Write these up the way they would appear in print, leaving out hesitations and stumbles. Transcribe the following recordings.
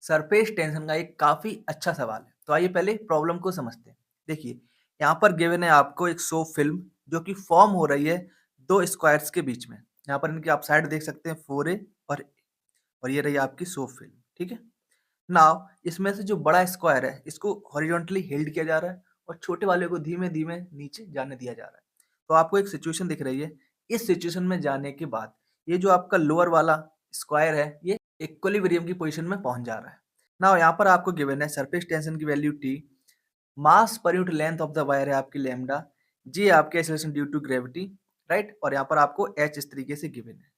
Surface tension का एक काफ़ी अच्छा सवाल है। तो आइए पहले प्रॉब्लम को समझते हैं। देखिए, यहाँ पर गिवन है आपको एक सॉफ्ट फ़िल्म जो कि फ़ॉर्म हो रही है 2 स्क्वायर्स के बीच में। यहाँ पर इनकी आप साइड देख सकते हैं 4A और ये रही आपकी सॉफ्ट फ़िल्म, ठीक है? नाउ इसमें से जो बड़ा स्क्वायर है इसको हॉरिज़ॉन्टली हेल्ड किया जा रहा है और छोटे वाले को धीमे-धीमे नीचे जाने दिया जा रहा है। तो आपको एक सिचुएशन दिख रही है। इस सिचुएशन में जाने के बाद ये जो आपका लोअर वाला स्क्वायर है ये इक्विलिब्रियम की पोज़ीशन में पहुँच जा रहा है। नाउ यहाँ पर आपको गिवन है सरफेस टेंशन की value T, mass per unit length of the wire है आपकी लैम्ब्डा, G आपके acceleration due to gravity, right? और यहाँ पर आपको H इस तरीके से गिवन है।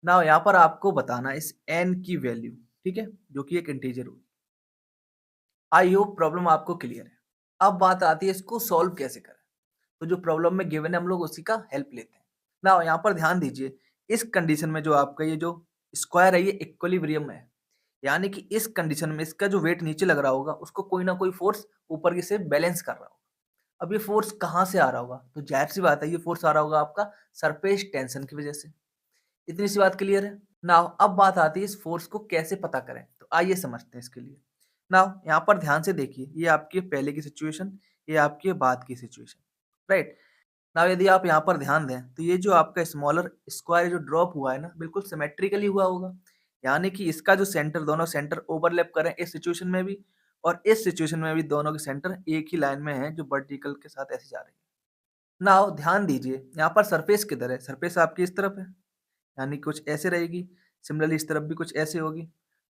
नाउ यहाँ पर आपको बताना है इस n की वैल्यू, ठीक है? जो कि एक इंटीजर होगी। आई होप प्रॉब्लम आपको क्लियर है। अब बात आती है इसको सॉल्व कैसे करें। तो जो प्रॉब्लम में गिवन है हम लोग उसी का हेल्प लेते हैं। नाउ यहाँ पर ध्यान दीजिए, इस कंडीशन में जो आपका ये जो स्क्वायर है ये इक्विलिब्रियम में है। यानी कि इस कंडीशन में इसका जो वेट नीचे लग रहा होगा उसको कोई ना कोई फोर्स ऊपर की से बैलेंस कर रहा होगा। अब ये फोर्स कहाँ से आ रहा होगा? तो जाहिर सी बात है ये फोर्स आ रहा होगा आपका सरफेस टेंशन की वजह से। इतनी सी बात क्लियर है? नाउ अब बात आती है इस फोर्स को कैसे पता करें? तो आइए समझते हैं इसके लिए। नाउ यहाँ पर ध्यान से देखिए, ये आपकी पहले की सिचुएशन, ये आपकी बाद की सिचुएशन, राइट? नाउ यदि आप यहाँ पर ध्यान दें तो ये जो आपका स्मॉलर स्क्वायर जो ड्रॉप हुआ है ना बिल्कुल सिमेट्रिकली हुआ होगा। यानी कि इसका जो सेंटर, दोनों सेंटर ओवरलैप करें इस सिचुएशन में भी और इस सिचुएशन में भी, दोनों के सेंटर एक ही लाइन में है जो वर्टिकल के साथ ऐसे जा रही है। नाउ ध्यान दीजिए, यहाँ पर सरफेस किधर है? सरफेस आपकी इस तरफ है, यानी कुछ ऐसे रहेगी। सिमिलरली इस तरफ भी कुछ ऐसे होगी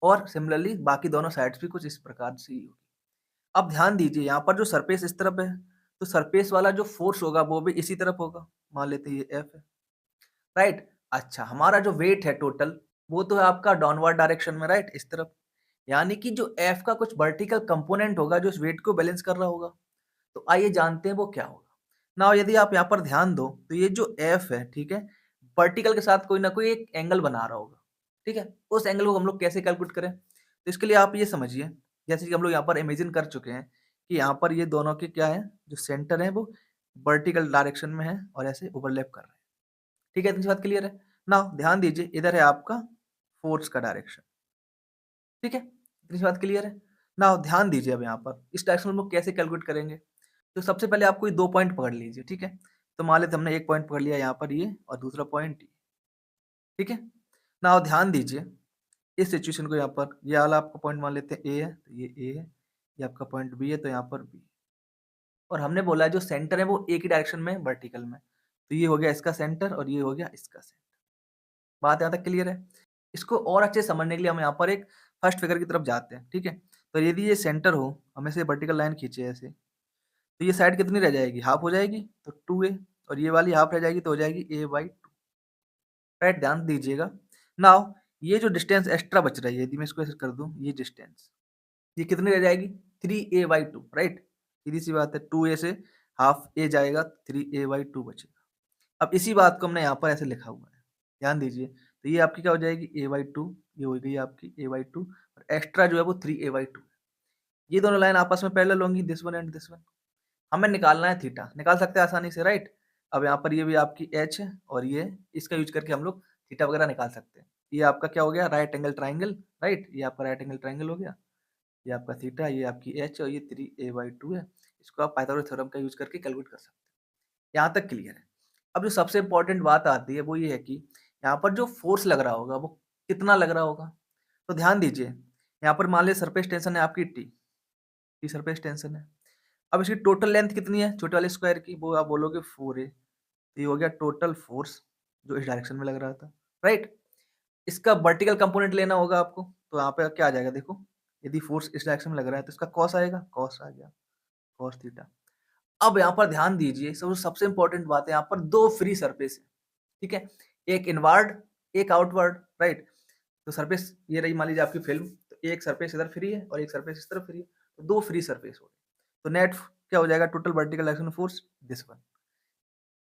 और सिमिलरली बाकी दोनों साइड्स भी कुछ इस प्रकार से ही होगी। अब ध्यान दीजिए, यहाँ पर जो सरफेस इस तरफ है तो सरफेस वाला जो फोर्स होगा वो भी इसी तरफ होगा। मान लेते हैं ये F है, राइट? अच्छा, हमारा जो वेट है टोटल वो तो है आपका डाउनवर्ड डायरेक्शन में, राइट? इस तरफ। यानी कि जो F का कुछ वर्टिकल कंपोनेंट होगा जो इस वेट को बैलेंस कर रहा होगा। तो आइए जानते हैं वो क्या होगा। नाउ यदि आप यहाँ पर ध्यान दो तो ये जो F है, ठीक है, वर्टिकल के साथ कोई ना कोई एक एंगल बना रहा होगा, ठीक है? उस एंगल को हम लोग कैसे कैलकुलेट करें? तो इसके लिए आप ये समझिए, जैसे कि हम लोग यहाँ पर इमेजिन कर चुके हैं कि यहाँ पर ये दोनों के क्या है, जो सेंटर है वो वर्टिकल डायरेक्शन में है और ऐसे ओवरलैप कर रहे हैं। ठीक है, इतनी सी बात क्लियर है? नाउ ध्यान दीजिए, इधर है आपका फोर्स का डायरेक्शन, ठीक है? इतनी सी बात क्लियर है? नाउ ध्यान दीजिए, अब यहाँ पर इस डायरेक्शन में हम लोग कैसे कैलकुलेट करेंगे? तो सबसे पहले आप कोई 2 पॉइंट पकड़ लीजिए, ठीक है? तो मान लेते हैं हमने एक पॉइंट पकड़ लिया यहाँ पर ये और दूसरा पॉइंट ये, ठीक है? नाउ ध्यान दीजिए, इस सिचुएशन को यहाँ पर ये वाला आपका पॉइंट मान लेते हैं ए है, तो ये ए है, ये आपका पॉइंट बी है, तो यहाँ पर बी। और हमने बोला है जो सेंटर है वो एक ही डायरेक्शन में है, वर्टिकल में। तो ये हो गया इसका सेंटर और ये हो गया इसका सेंटर। बात यहाँ तक क्लियर है? इसको और अच्छे से समझने के लिए हम यहाँ पर एक फर्स्ट फिगर की तरफ जाते हैं, ठीक है? तो यदि ये सेंटर हो, हम ऐसे वर्टिकल लाइन खींचे ऐसे, तो ये साइड कितनी रह जाएगी? हाफ हो जाएगी, तो 2a, और ये वाली हाफ रह जाएगी तो हो जाएगी a/2, राइट? ध्यान दीजिएगा। नाउ ये जो डिस्टेंस एक्स्ट्रा बच रही है, यदि मैं इसको ऐसे कर दूँ, ये डिस्टेंस, ये कितनी रह जाएगी? 3a/2, right? सीधी सी बात है, 2a से हाफ a जाएगा, 3a/2 बचेगा। अब इसी बात को हमने यहाँ पर ऐसे लिखा हुआ है, ध्यान दीजिए। तो ये आपकी क्या हो जाएगी? a/2, ये हो गई आपकी a/2 और एक्स्ट्रा जो है वो 3a/2 है। ये दोनों लाइन आपस में पैरेलल होंगी, this one and this one. हमें निकालना है थीटा, निकाल सकते हैं आसानी से, राइट? अब यहाँ पर ये भी आपकी एच है और ये, इसका यूज करके हम लोग थीटा वगैरह निकाल सकते हैं। ये आपका क्या हो गया? Right angle triangle, right? ये आपका राइट एंगल ट्राइंगल हो गया, ये आपका थीटा, ये आपकी एच और ये 3a/2 है। इसको आप पाइथागोरस थ्योरम का यूज करके कैलकुलेट कर सकते हैं। यहाँ तक क्लियर है? अब जो सबसे इंपॉर्टेंट बात आती है वो ये है कि यहाँ पर जो फोर्स लग रहा होगा वो कितना लग रहा होगा? तो ध्यान दीजिए, यहाँ पर मान लीजिए सरफेस टेंशन है आपकी टी सरफेस टेंशन है। अब इसकी टोटल लेंथ कितनी है छोटे वाले स्क्वायर की? वो आप बोलोगे 4a। ये हो गया टोटल फोर्स जो इस डायरेक्शन में लग रहा था, राइट? इसका वर्टिकल कंपोनेंट लेना होगा आपको, तो यहाँ पे क्या आ जाएगा देखो, यदि फोर्स इस डायरेक्शन में लग रहा है तो इसका कॉस आएगा, कॉस आ गया, कॉस थीटा। अब यहाँ पर ध्यान दीजिए, सबसे इंपॉर्टेंट बात है, यहाँ पर दो फ्री सरफेस है, ठीक है? एक इनवर्ड, एक आउटवर्ड, राइट? तो सरफेस ये रही मान लीजिए आपकी फिल्म, तो एक सरफेस इधर फ्री है और एक सरफेस इस तरफ फ्री है, तो दो फ्री सरफेस हो गए। तो नेट क्या हो जाएगा? Total vertical direction force, this one,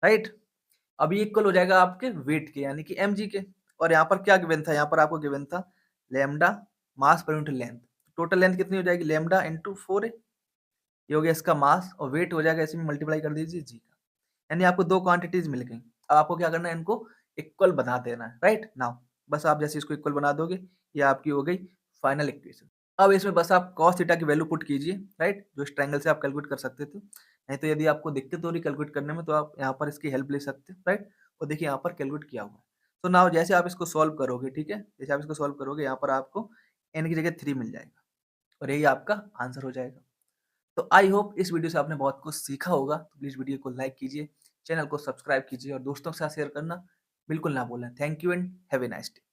right? अभी इक्वल हो जाएगा आपके वेट के, यानी कि mg के। और यहाँ पर क्या गिवन था? यहाँ पर आपको गिवन था लैम्डा मास per unit length. Total length कितनी हो जाएगी? लैम्डा इंटू 4a, ये हो गया इसका मास, और वेट हो जाएगा, इसमें मल्टीप्लाई कर दीजिए g का। यानी आपको दो क्वांटिटीज मिल गई। अब आपको क्या करना है? इनको इक्वल बना देना है, राइट? नाउ बस आप जैसे इसको इक्वल बना दोगे, ये आपकी हो गई फाइनल इक्वेशन। अब इसमें बस आप cos थीटा की वैल्यू पुट कीजिए, राइट? जो इस ट्रायंगल से आप कैलकुलेट कर सकते थे। नहीं तो यदि आपको दिक्कत हो रही कैलकुलेट करने में तो आप यहाँ पर इसकी हेल्प ले सकते हैं, राइट? और देखिए यहाँ पर कैलकुलेट किया हुआ है। तो नाउ जैसे आप इसको सॉल्व करोगे, ठीक है? जैसे आप इसको सॉल्व करोगे यहाँ पर आपको n की जगह 3 मिल जाएगा और यही आपका आंसर हो जाएगा। तो आई होप इस वीडियो से आपने बहुत कुछ सीखा होगा। तो प्लीज़ वीडियो को लाइक कीजिए, चैनल को सब्सक्राइब कीजिए और दोस्तों के साथ शेयर करना बिल्कुल ना भूलें। Thank you and have a nice day.